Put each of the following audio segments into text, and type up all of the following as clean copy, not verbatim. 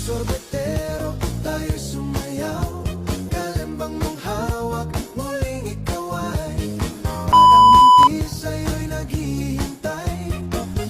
Sorbetero, tayo'y sumayaw. Kalembang mong hawak, muling ikaw ay parang munti sa'yo'y naghihintay.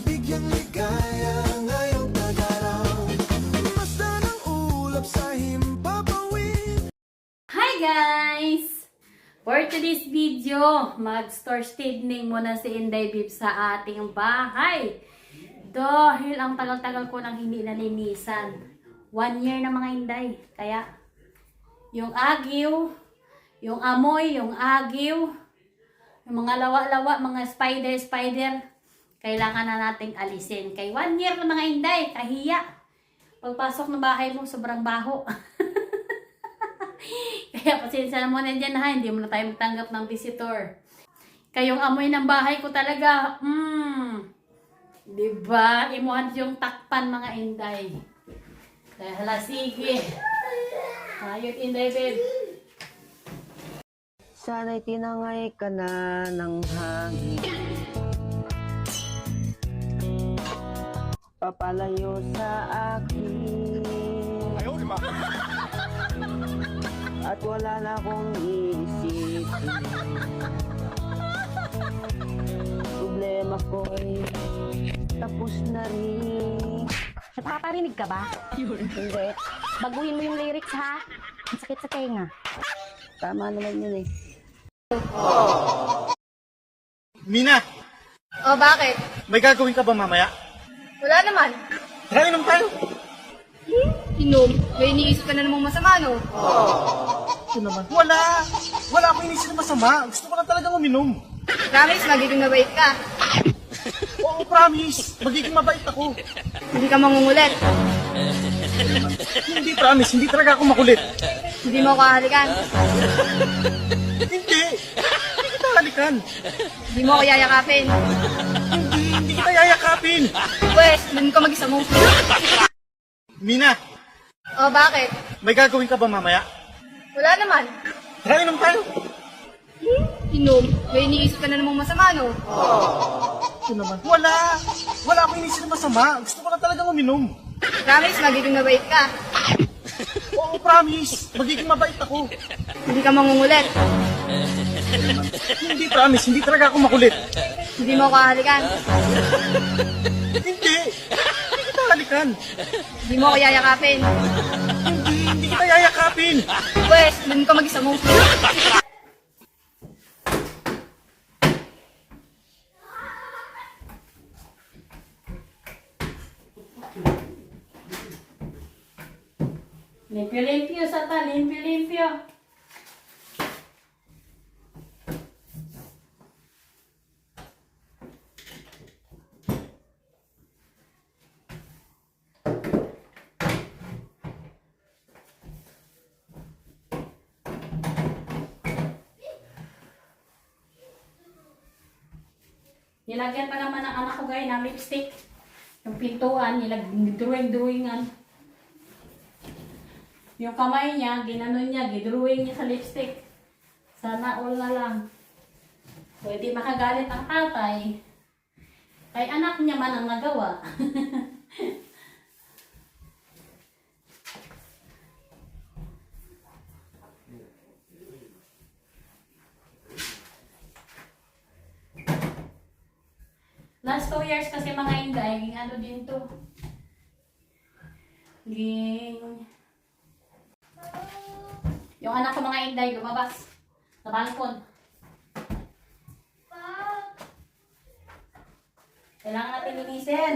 Bigyang ligaya ngayong tag-araw. Basta ng ulap sa himpapawid. Hi guys! For today's video, mag-store staging muna si Inday Bib sa ating bahay. Dahil ang tagal-tagal ko nang hindi nalinisan. 1 year na mga Inday. Kaya, yung agiw, yung amoy, yung agiw, yung mga lawa-lawa, mga spider, kailangan na nating alisin. Kay 1 year na mga Inday, kahiya. Pagpasok ng bahay mo, sobrang baho. Kaya pasensya mo na dyan ha, hindi mo na tayo magtanggap ng visitor. Kayong amoy ng bahay ko talaga, diba? Imuhan yung takpan mga Inday. Kaya hala, sige. Ayot Inday, babe. Sana'y tinangay ka na ng hangin, papalayo sa akin. At wala na akong iisipin. Problema ko'y tapos na rin. Nakakarinig ka ba? Hindi. Baguhin mo yung lyrics ha. Ang sakit sa tenga. Tama naman yun eh. Mina, Oh, bakit? may gagawin ka ba mamaya? Wala naman. Tara, inom tayo. Inom. May iniisip ka na namang masama, no? Ito naman. Wala. Wala akong inisip na masama. Gusto ko lang talagang uminom. Promise, magiging mabait ka. Oo, promise. Magiging mabait ako. Hindi ka mangungulit. Hindi, promise. Hindi talaga ako makulit. Hindi mo ako hahalikan. Hindi. Hindi kita halikan. Hindi mo ako yayakapin. Hindi kita yayakapin. Pwes, inom ka mag-isa mo. Mina, Oh, bakit? may gagawin ka ba mamaya? Wala naman. Tara, inom tayo. Inom. May iniisip ka na namang masama, no? Ito naman. Wala. Wala akong inisip na masama. Gusto ko lang talagang uminom. Promise, magiging mabait ka. Oo, promise. Magiging mabait ako. Hindi ka mangungulit. Hindi, promise. Hindi talaga ako makulit. Hindi mo ako hahalikan. Hindi. Hindi kita halikan. Hindi mo ako yayakapin. Hindi kita yayakapin. Pwes, inom ka mag-isa mo. Limpyo-limpyo sata, limpyo-limpyo. Nilagyan pa naman ng anak ko guys ng lipstick. Yung pintuan, drawing-drawingan. Yung kamay niya, ginanon niya, gidrawing niya sa lipstick. Sana all na lang. Pwede makagalit ang tatay. Kay anak niya man ang nagawa. Last 2 years kasi mga Inday, ano din to. Yung anak ko mga Inday, lumabas sa balkon. Kailangan natin linisin.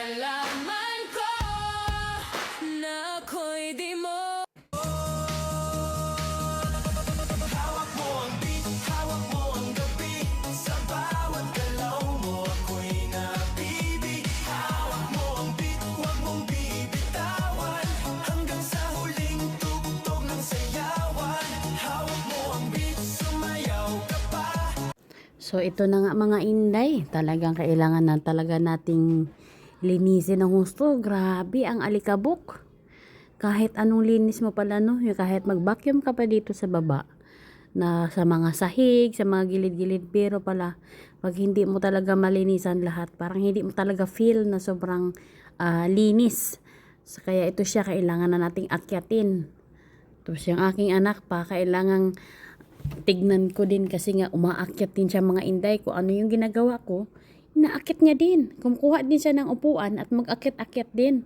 Nalaman ko na ako'y di mo. Hawak mo ang beat, hawak mo ang gabi. Sa bawat galaw mo ako'y nabibig. Hawak mo ang beat, huwag mong bibitawan. Hanggang sa huling tugtog ng sayawan. Hawak mo ang beat, sumayaw ka pa. So ito na nga mga inday, talagang kailangan na talaga nating linisin ng husto. Grabe ang alikabok. Kahit anong linis mo pala, no, yung kahit mag-vacuum ka pa dito sa baba, na sa mga sahig, sa mga gilid-gilid, pero pala pag hindi mo talaga malinisan lahat, parang hindi mo talaga feel na sobrang linis. So, kaya ito siya, kailangan na nating akyatin. Tapos yung aking anak pa, kailangang tignan ko din kasi nga umaakyat din siya mga inday. Kung ano yung ginagawa ko, inaakyat niya din. Kumukuha din siya ng upuan at mag-akyat-akyat din.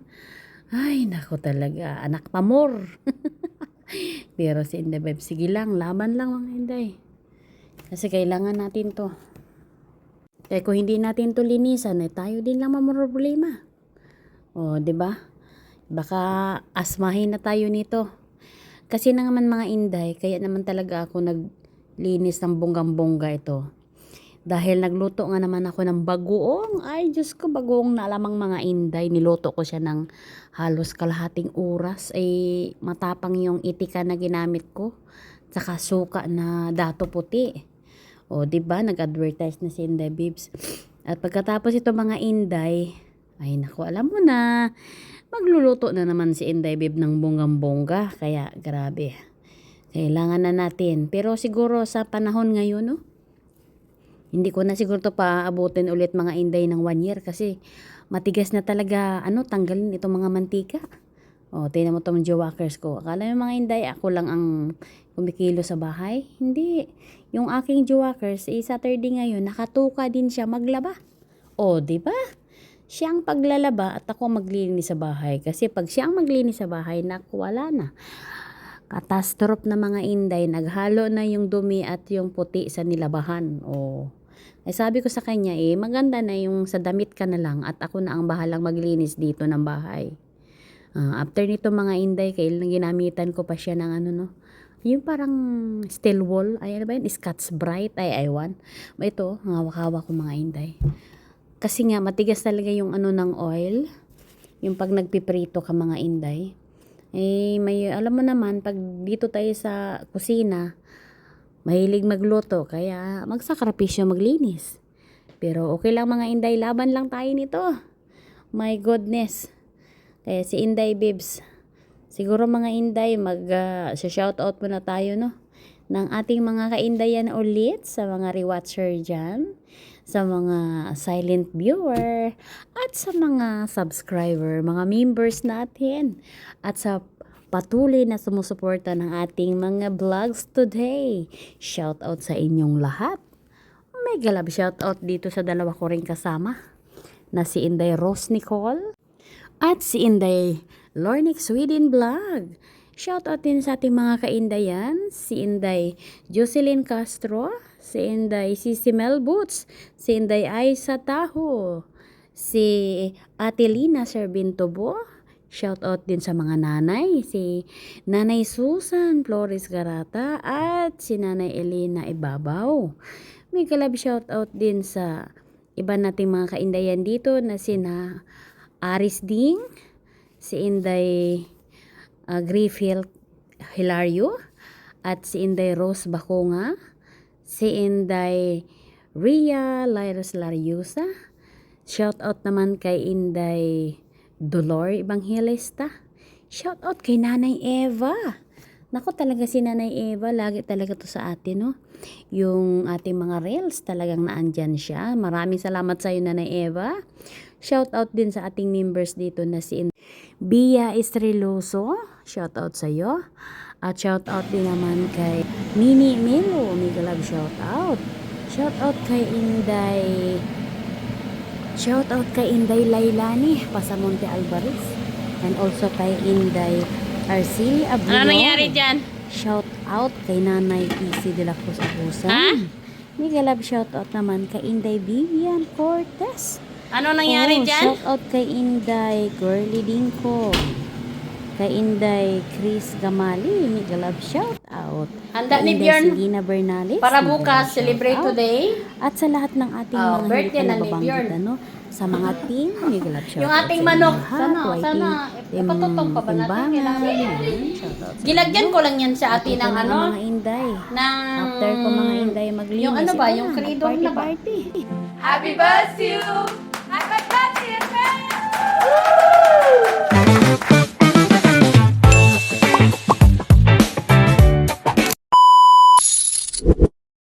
Ay, nako talaga. Anak pamor. Pero si Inday Babe, sige lang. Laban lang mga inday. Kasi kailangan natin to. Kaya kung hindi natin to linisan, eh, tayo din lang mamroblema. O, di ba? Baka asmahin na tayo nito. Kasi na naman mga inday, kaya naman talaga ako naglinis ng bonggang-bongga ito. Dahil nagluto nga naman ako ng bagoong. Ay, Diyos ko, bagoong na alamang mga inday. Niluto ko siya ng halos kalahating oras. Ay, matapang yung itika na ginamit ko. Tsaka suka na dato puti. O, diba? Nag-advertise na si Inday Bibs. At pagkatapos ito mga inday, ay naku, alam mo na, magluluto na naman si Inday Bib ng bonggang-bongga. Kaya, grabe. Kailangan na natin. Pero siguro sa panahon ngayon, no? Hindi ko na siguro to paabutin ulit mga inday ng 1 year kasi matigas na talaga, tanggalin itong mga mantika. O, tingnan mo itong jawakers ko. Akala mo mga inday, ako lang ang kumikilo sa bahay? Hindi. Yung aking jawakers, Saturday ngayon, nakatuka din siya maglaba. O, di ba? Siyang paglalaba at ako maglinis sa bahay. Kasi pag siyang maglinis sa bahay, naku, wala na. Katastrope na mga inday, naghalo na yung dumi at yung puti sa nilabahan. O, ay sabi ko sa kanya, maganda na yung sa damit ka na lang at ako na ang bahalang maglinis dito ng bahay. After nito mga inday, kailan ginamitan ko pa siya ng yung parang steel wool, ay ano ba yun, Scotch Brite, ay aywan. Ito, hawak-hawak ko mga inday. Kasi nga, matigas talaga yung ng oil, yung pag nagpiprito ka mga inday. May, alam mo naman, pag dito tayo sa kusina, mahilig magluto, kaya magsakripisyo maglinis. Pero okay lang mga inday, laban lang tayo nito. My goodness. Kaya si Inday Bibs, siguro mga inday, shoutout muna tayo, no? Ng ating mga kaindayan ulit sa mga rewatcher dyan, sa mga silent viewer, at sa mga subscriber, mga members natin, at sa patuloy na sumusuporta ng ating mga vlogs today. Shoutout sa inyong lahat. May galab shoutout dito sa dalawa ko rin kasama, na si Inday Rose Nicole at si Inday Lornick Sweden Vlog. Shoutout din sa ating mga kaindayan, si Inday Jocelyn Castro, si Inday Sisi Mel Boots, si Inday Aisa Taho, si Ate Lina Servintobo. Shoutout din sa mga nanay, si Nanay Susan Flores Garata at si Nanay Elena Ibabaw. May kalab shoutout din sa iba nating mga kaindayan dito na sina Aris Ding, si Inday Griffith Hilario, at si Inday Rose Baconga, si Inday Ria Lyros Lariusa. Shoutout naman kay Inday Dolor Evangelista. Shoutout kay Nanay Eva. Nako talaga si Nanay Eva, lagi talaga to sa atin, no? Yung ating mga reels, talagang naandyan siya. Maraming salamat sa iyo, Nanay Eva. Shoutout din sa ating members dito na si Bia Estreloso. Shoutout sa iyo. At shoutout din naman kay Nini Melo. Mega love shoutout. Shoutout kay Inday. Shoutout kay Inday Lailani Pasamonte Alvarez. And also kay Inday Arceli Abrion. Ano nangyari dyan? Shout out kay Nanay Isi de la Cruz Abusan. Mega love shout out naman kay Inday Vivian Cortez. Ano nangyari dyan? Shout out kay Inday, Girly Dinko. Kay Inday, Chris Gamali, mega love shout out. Handa Kay ni Inday Bjorn Selena Bernales, para mega bukas, love celebrate shout out. today. At sa lahat ng ating Oh, mga hindi birthday ko na ni nababanggit, Bjorn. ano, sa mga team, mega love shout Yung out ating sa manok, inyo lahat. sana, YT, sana, team ipatutong pa ba natin? Timbangan, Kailangan. yan, shout out sa Gilagyan inyo. ko lang yan sa atin Ito ng na ano, mga Inday. ng... After ko mga Inday maglinis, Yung ano ba, ito yung na, corridor na ba? party. Happy birthday to you. Happy birthday